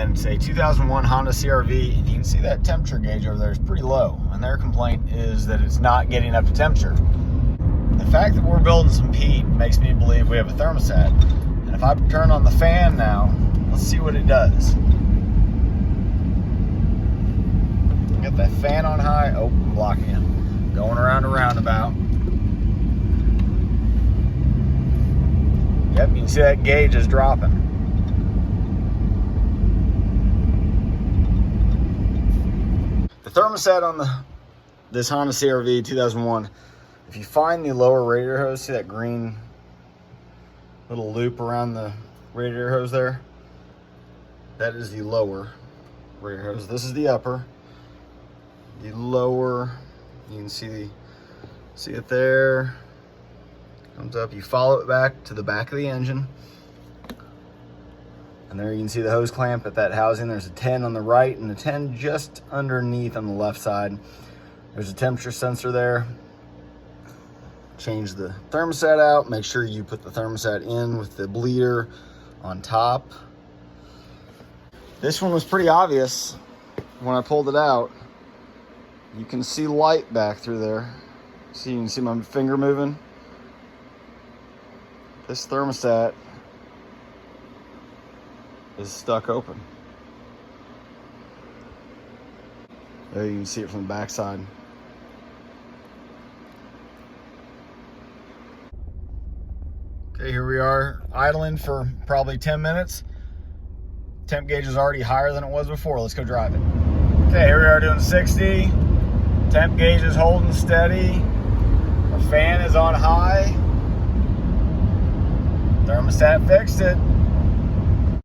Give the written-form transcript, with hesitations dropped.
and it's a 2001 Honda CR-V, and you can see that temperature gauge over there is pretty low, and their complaint is that it's not getting up to temperature. The fact that we're building some heat makes me believe we have a thermostat, and if I turn on the fan now, let's see what it does. Get that fan on high. Oh, I'm blocking it. Going around a roundabout. Yep, you can see that gauge is dropping. The thermostat on this Honda CR-V 2001, if you find the lower radiator hose, see that green little loop around the radiator hose there? That is the lower radiator hose. This is the upper. The lower, you can see it there. Comes up, you follow it back to the back of the engine. And there you can see the hose clamp at that housing. There's a 10 on the right and a 10 just underneath on the left side. There's a temperature sensor there. Change the thermostat out. Make sure you put the thermostat in with the bleeder on top. This one was pretty obvious when I pulled it out. You can see light back through there. See, you can see my finger moving. This thermostat is stuck open. There you can see it from the back side. Okay, here we are idling for probably 10 minutes. Temp gauge is already higher than it was before. Let's go drive it. Okay, here we are doing 60. Temp gauge is holding steady. Our fan is on high. Thermostat fixed it.